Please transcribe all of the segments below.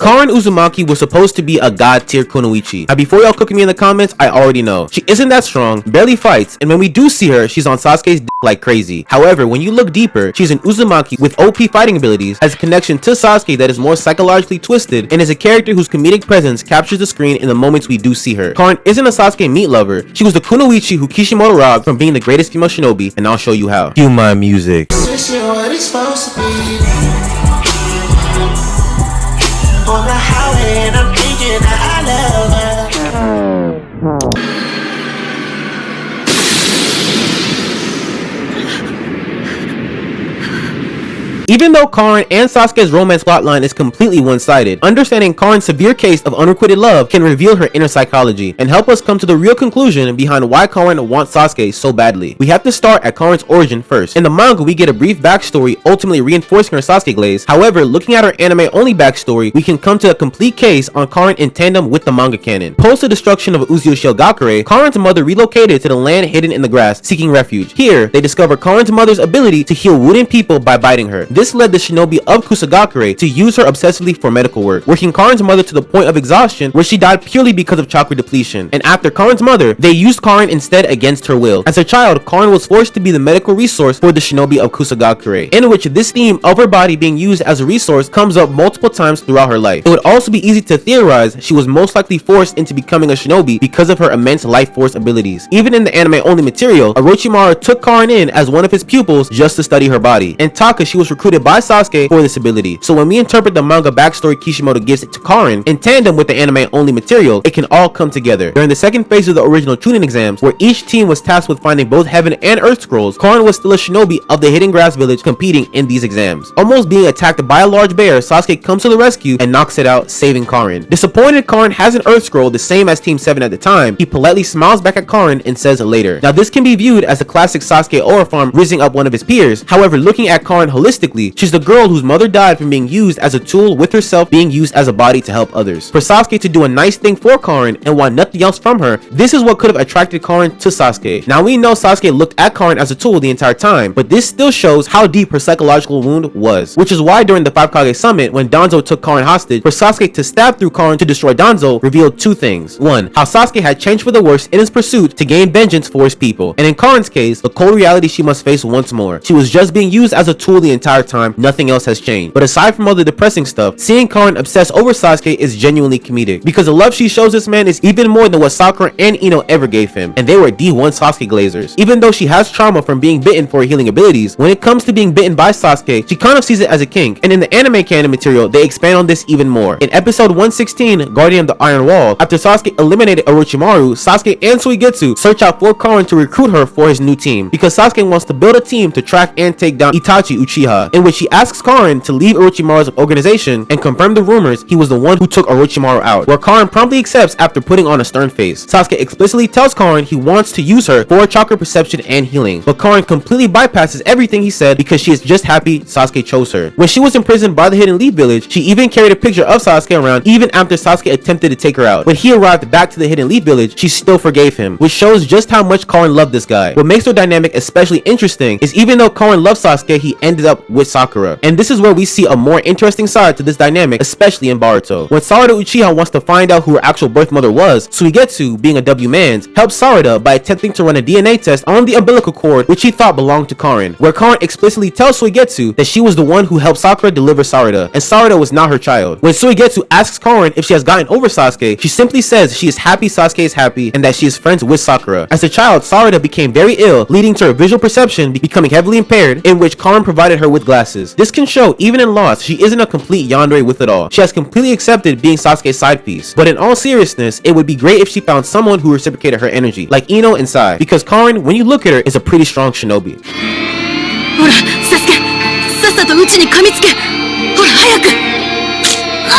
Karin Uzumaki was supposed to be a god tier kunoichi. Now before y'all cooking me in the comments, I already know. She isn't that strong, barely fights, and when we do see her, she's on Sasuke's like crazy. However, when you look deeper, she's an Uzumaki with OP fighting abilities, has a connection to Sasuke that is more psychologically twisted, and is a character whose comedic presence captures the screen in the moments we do see her. Karin isn't a Sasuke meat lover. She was the kunoichi who Kishimoto robbed from being the greatest female shinobi, and I'll show you how. Cue my music. On the highway and I'm thinking that I love her. Even though Karin and Sasuke's romance plotline is completely one-sided, understanding Karin's severe case of unrequited love can reveal her inner psychology and help us come to the real conclusion behind why Karin wants Sasuke so badly. We have to start at Karin's origin first. In the manga, we get a brief backstory ultimately reinforcing her Sasuke glaze. However, looking at her anime-only backstory, we can come to a complete case on Karin in tandem with the manga canon. Post the destruction of Kusagakure, Karin's mother relocated to the land hidden in the grass, seeking refuge. Here, they discover Karin's mother's ability to heal wounded people by biting her. This led the shinobi of Kusagakure to use her obsessively for medical work, working Karin's mother to the point of exhaustion where she died purely because of chakra depletion. And after Karin's mother, they used Karin instead against her will. As a child, Karin was forced to be the medical resource for the shinobi of Kusagakure, in which this theme of her body being used as a resource comes up multiple times throughout her life. It would also be easy to theorize she was most likely forced into becoming a shinobi because of her immense life force abilities. Even in the anime-only material, Orochimaru took Karin in as one of his pupils just to study her body. And Taka, she was recruited by Sasuke for this ability. So when we interpret the manga backstory Kishimoto gives it to Karin in tandem with the anime only material, it can all come together. During the second phase of the original Chunin exams, where each team was tasked with finding both heaven and earth scrolls, Karin was still a shinobi of the hidden grass village competing in these exams. Almost being attacked by a large bear, Sasuke comes to the rescue and knocks it out, saving Karin. Disappointed Karin has an earth scroll the same as Team 7 at the time, he politely smiles back at Karin and says later. Now this can be viewed as a classic Sasuke aura farm rizzing up one of his peers. However, looking at Karin holistically, she's the girl whose mother died from being used as a tool, with herself being used as a body to help others. For Sasuke to do a nice thing for Karin and want nothing else from her, this is what could have attracted Karin to Sasuke. Now we know Sasuke looked at Karin as a tool the entire time, but this still shows how deep her psychological wound was, which is why during the 5 Kage summit, when Danzo took Karin hostage, for Sasuke to stab through Karin to destroy Danzo revealed two things. One, how Sasuke had changed for the worse in his pursuit to gain vengeance for his people, and in Karin's case, the cold reality she must face once more. She was just being used as a tool the entire time, nothing else has changed. But aside from all the depressing stuff, seeing Karin obsess over Sasuke is genuinely comedic, because the love she shows this man is even more than what Sakura and Ino ever gave him, and they were D1 Sasuke glazers. Even though she has trauma from being bitten for her healing abilities, when it comes to being bitten by Sasuke, she kind of sees it as a kink, and in the anime canon material, they expand on this even more. In episode 116, Guardian of the Iron Wall, after Sasuke eliminated Orochimaru, Sasuke and Suigetsu search out for Karin to recruit her for his new team, because Sasuke wants to build a team to track and take down Itachi Uchiha, in which he asks Karin to leave Orochimaru's organization and confirm the rumors he was the one who took Orochimaru out, where Karin promptly accepts after putting on a stern face. Sasuke explicitly tells Karin he wants to use her for chakra perception and healing, but Karin completely bypasses everything he said because she is just happy Sasuke chose her. When she was imprisoned by the Hidden Leaf Village, she even carried a picture of Sasuke around even after Sasuke attempted to take her out. When he arrived back to the Hidden Leaf Village, she still forgave him, which shows just how much Karin loved this guy. What makes their dynamic especially interesting is even though Karin loved Sasuke, he ended up with Sakura, and this is where we see a more interesting side to this dynamic, especially in Boruto. When Sarada Uchiha wants to find out who her actual birth mother was, Suigetsu, being a W-Mans, helps Sarada by attempting to run a DNA test on the umbilical cord which he thought belonged to Karin, where Karin explicitly tells Suigetsu that she was the one who helped Sakura deliver Sarada, and Sarada was not her child. When Suigetsu asks Karin if she has gotten over Sasuke, she simply says she is happy Sasuke is happy and that she is friends with Sakura. As a child, Sarada became very ill, leading to her visual perception becoming heavily impaired, in which Karin provided her with glasses. This can show even in loss she isn't a complete yandere with it all. She has completely accepted being Sasuke's side piece, but in all seriousness, it would be great if she found someone who reciprocated her energy, like Ino and Sai, because Karin, when you look at her, is a pretty strong shinobi. ほら、サスケ、さっさとうちに噛みつけ。ほら、早く。あ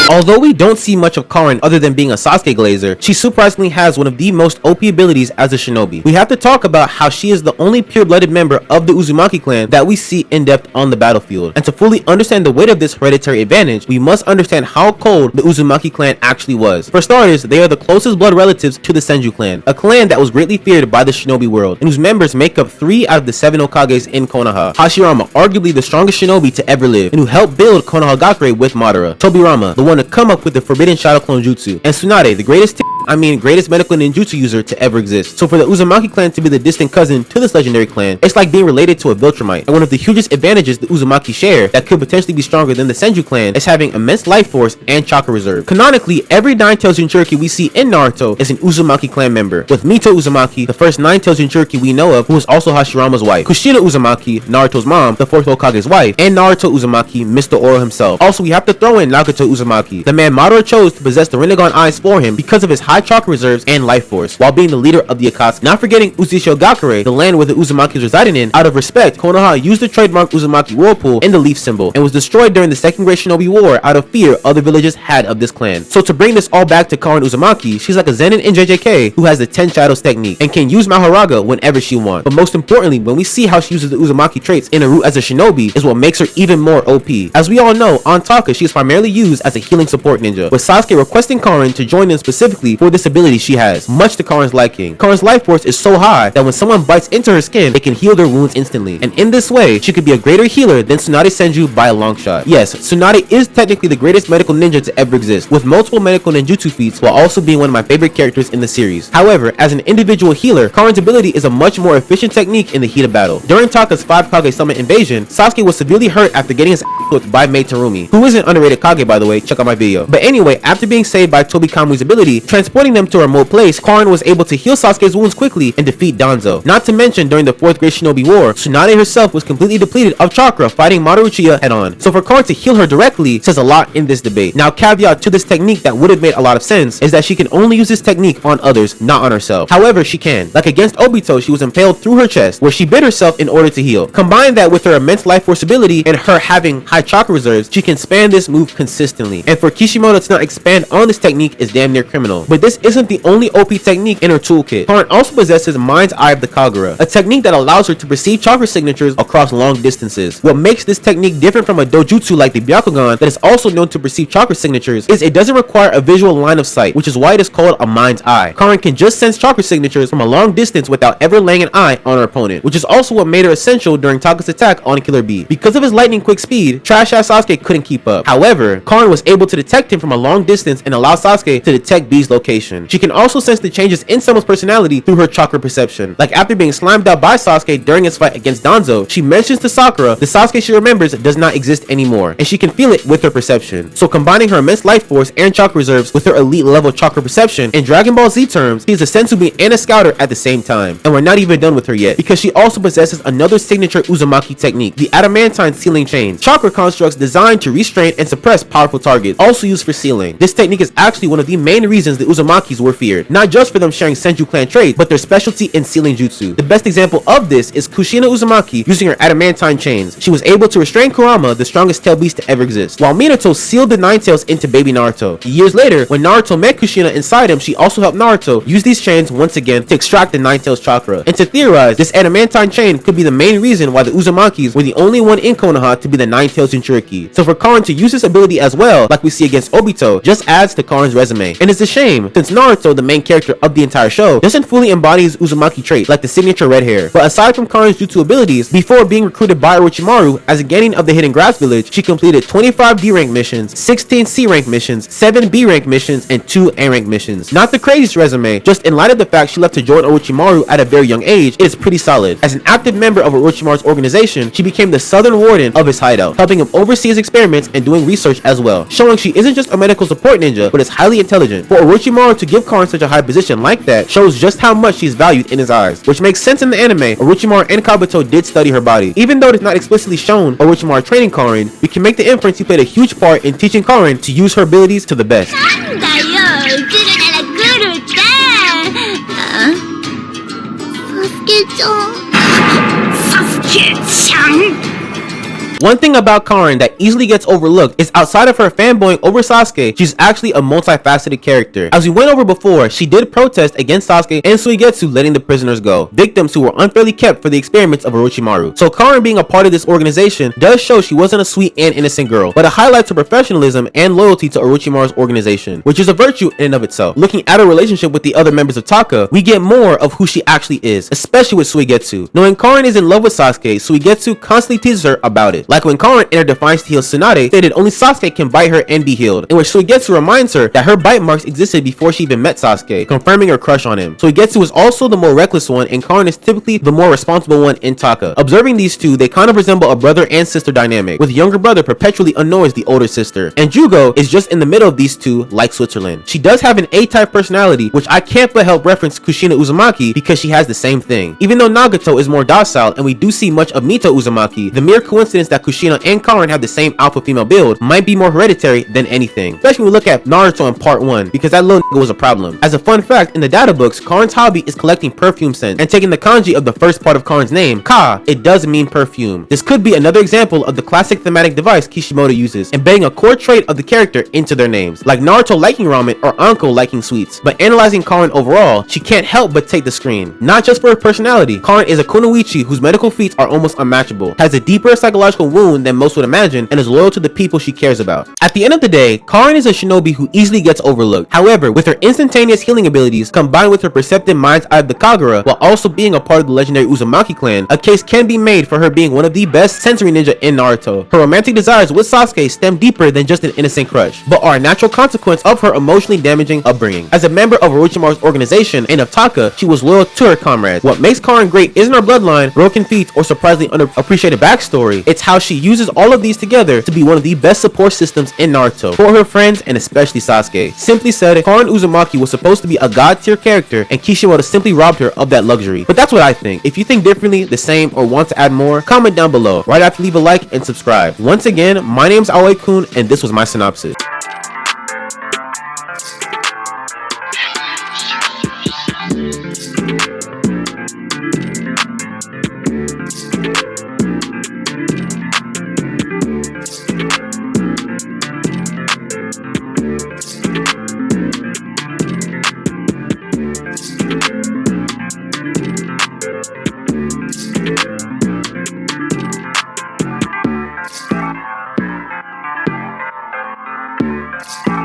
あ。Although we don't see much of Karin other than being a Sasuke glazer, she surprisingly has one of the most OP abilities as a shinobi. We have to talk about how she is the only pure-blooded member of the Uzumaki clan that we see in depth on the battlefield. And to fully understand the weight of this hereditary advantage, we must understand how cold the Uzumaki clan actually was. For starters, they are the closest blood relatives to the Senju clan, a clan that was greatly feared by the shinobi world, and whose members make up 3 out of the 7 Hokages in Konoha. Hashirama, arguably the strongest shinobi to ever live, and who helped build Konohagakure with Madara. Tobirama, the one to come up with the forbidden shadow clone jutsu, and Tsunade, the greatest medical ninjutsu user to ever exist. So for the Uzumaki clan to be the distant cousin to this legendary clan, it's like being related to a Viltrumite. And one of the hugest advantages the Uzumaki share that could potentially be stronger than the Senju clan is having immense life force and chakra reserve. Canonically, every Nine-Tails Jinchuriki we see in Naruto is an Uzumaki clan member, with Mito Uzumaki, the first Nine-Tails Jinchuriki we know of, who is also Hashirama's wife, Kushina Uzumaki, Naruto's mom, the 4th Hokage's wife, and Naruto Uzumaki, Mr. Oro himself. Also, we have to throw in Nagato Uzumaki, the man Madara chose to possess the Rinnegan eyes for him because of his high chakra reserves and life force, while being the leader of the Akatsuki. Not forgetting Kusagakure, the land where the Uzumaki is residing in. Out of respect, Konoha used the trademark Uzumaki whirlpool in the leaf symbol, and was destroyed during the Second Great Shinobi War out of fear other villages had of this clan. So to bring this all back to Karin Uzumaki, she's like a Zenin in JJK who has the 10 shadows technique and can use Mahoraga whenever she wants. But most importantly, when we see how she uses the Uzumaki traits in her route as a shinobi is what makes her even more OP. As we all know, on Taka, she is primarily used as a healing support ninja, with Sasuke requesting Karin to join them specifically for this ability she has, much to Karin's liking. Karin's life force is so high that when someone bites into her skin, it can heal their wounds instantly, and in this way, she could be a greater healer than Tsunade Senju by a long shot. Yes, Tsunade is technically the greatest medical ninja to ever exist, with multiple medical ninjutsu feats while also being one of my favorite characters in the series. However, as an individual healer, Karin's ability is a much more efficient technique in the heat of battle. During Taka's 5 Kage Summit invasion, Sasuke was severely hurt after getting his ass whipped by Mei Terumi, who is an underrated Kage by the way, check out my video. But anyway, after being saved by Tobi Kamui's ability, transporting them to a remote place, Karin was able to heal Sasuke's wounds quickly and defeat Danzo. Not to mention, during the 4th Great Shinobi War, Tsunade herself was completely depleted of chakra fighting Madara Uchiha head on. So for Karin to heal her directly says a lot in this debate. Now caveat to this technique that would have made a lot of sense is that she can only use this technique on others, not on herself. However, she can. Like against Obito, she was impaled through her chest, where she bit herself in order to heal. Combine that with her immense life force ability and her having high chakra reserves, she can span this move consistently. And for Kishimoto to not expand on this technique is damn near criminal. But this isn't the only OP technique in her toolkit. Karin also possesses Mind's Eye of the Kagura, a technique that allows her to perceive chakra signatures across long distances. What makes this technique different from a dojutsu like the Byakugan that is also known to perceive chakra signatures is it doesn't require a visual line of sight, which is why it is called a Mind's Eye. Karin can just sense chakra signatures from a long distance without ever laying an eye on her opponent, which is also what made her essential during Taka's attack on Killer Bee. Because of his lightning quick speed, trash-ass Sasuke couldn't keep up. However, Karin was able to detect him from a long distance and allow Sasuke to detect Bee's location. She can also sense the changes in someone's personality through her chakra perception. Like after being slimed out by Sasuke during his fight against Danzo, she mentions to Sakura the Sasuke she remembers does not exist anymore, and she can feel it with her perception. So combining her immense life force and chakra reserves with her elite level chakra perception, in Dragon Ball Z terms, she is a Sensubi and a scouter at the same time. And we're not even done with her yet, because she also possesses another signature Uzumaki technique, the Adamantine Sealing Chains, chakra constructs designed to restrain and suppress powerful targets, also used for sealing. This technique is actually one of the main reasons the Uzumakis were feared, not just for them sharing Senju clan traits, but their specialty in sealing jutsu. The best example of this is Kushina Uzumaki using her Adamantine Chains. She was able to restrain Kurama, the strongest tail beast to ever exist, while Minato sealed the Nine Tails into baby Naruto. Years later, when Naruto met Kushina inside him, she also helped Naruto use these chains once again to extract the Nine Tails chakra. And to theorize, this Adamantine chain could be the main reason why the Uzumakis were the only one in Konoha to be the Nine Tails Jinchuriki. So for Karin to use this ability as well, like we see against Obito, just adds to Karin's resume. And it's a shame, since Naruto, the main character of the entire show, doesn't fully embody his Uzumaki trait, like the signature red hair. But aside from Karin's jutsu abilities, before being recruited by Orochimaru as a genin of the Hidden Grass Village, she completed 25 D-rank missions, 16 C-rank missions, 7 B-rank missions, and 2 A-rank missions. Not the craziest resume, just in light of the fact she left to join Orochimaru at a very young age, it is pretty solid. As an active member of Orochimaru's organization, she became the southern warden of his hideout, helping him oversee his experiments and doing research as well, showing she isn't just a medical support ninja, but is highly intelligent. For Orochimaru to give Karin such a high position like that shows just how much she's valued in his eyes, which makes sense in the anime. Orochimaru and Kabuto did study her body. Even though it is not explicitly shown Orochimaru training Karin, we can make the inference he played a huge part in teaching Karin to use her abilities to the best. One thing about Karin that easily gets overlooked is outside of her fanboying over Sasuke, she's actually a multifaceted character. As we went over before, she did protest against Sasuke and Suigetsu letting the prisoners go, victims who were unfairly kept for the experiments of Orochimaru. So Karin being a part of this organization does show she wasn't a sweet and innocent girl, but it highlights her professionalism and loyalty to Orochimaru's organization, which is a virtue in and of itself. Looking at her relationship with the other members of Taka, we get more of who she actually is, especially with Suigetsu. Knowing Karin is in love with Sasuke, Suigetsu constantly teases her about it. Like when Karin entered Defiance to heal Tsunade, stated only Sasuke can bite her and be healed, in which Suigetsu reminds her that her bite marks existed before she even met Sasuke, confirming her crush on him. Suigetsu is also the more reckless one, and Karin is typically the more responsible one in Taka. Observing these two, they kind of resemble a brother and sister dynamic, with younger brother perpetually annoys the older sister, and Jugo is just in the middle of these two, like Switzerland. She does have an A-type personality, which I can't but help reference Kushina Uzumaki because she has the same thing. Even though Nagato is more docile and we do see much of Mito Uzumaki, the mere coincidence that Kushina and Karin have the same alpha female build might be more hereditary than anything, especially when we look at Naruto in part 1, because that little nigga was a problem. As a fun fact, in the data books, Karin's hobby is collecting perfume scents, and taking the kanji of the first part of Karin's name, Ka, it does mean perfume. This could be another example of the classic thematic device Kishimoto uses, embedding a core trait of the character into their names, like Naruto liking ramen or Anko liking sweets. But analyzing Karin overall, she can't help but take the screen. Not just for her personality, Karin is a kunoichi whose medical feats are almost unmatchable, has a deeper psychological wound than most would imagine, and is loyal to the people she cares about. At the end of the day, Karin is a shinobi who easily gets overlooked. However, with her instantaneous healing abilities combined with her perceptive mind's eye of the Kagura, while also being a part of the legendary Uzumaki clan, a case can be made for her being one of the best sensory ninja in Naruto. Her romantic desires with Sasuke stem deeper than just an innocent crush, but are a natural consequence of her emotionally damaging upbringing. As a member of Orochimaru's organization and of Taka, she was loyal to her comrades. What makes Karin great isn't her bloodline, broken feats, or surprisingly underappreciated backstory. It's how she uses all of these together to be one of the best support systems in Naruto for her friends and especially Sasuke. Simply said, Karin Uzumaki was supposed to be a god tier character, and Kishimoto simply robbed her of that luxury. But that's what I think. If you think differently, the same, or want to add more, comment down below. Right after, leave a like and subscribe. Once again, my name's AOI-KUN, and this was my synopsis. You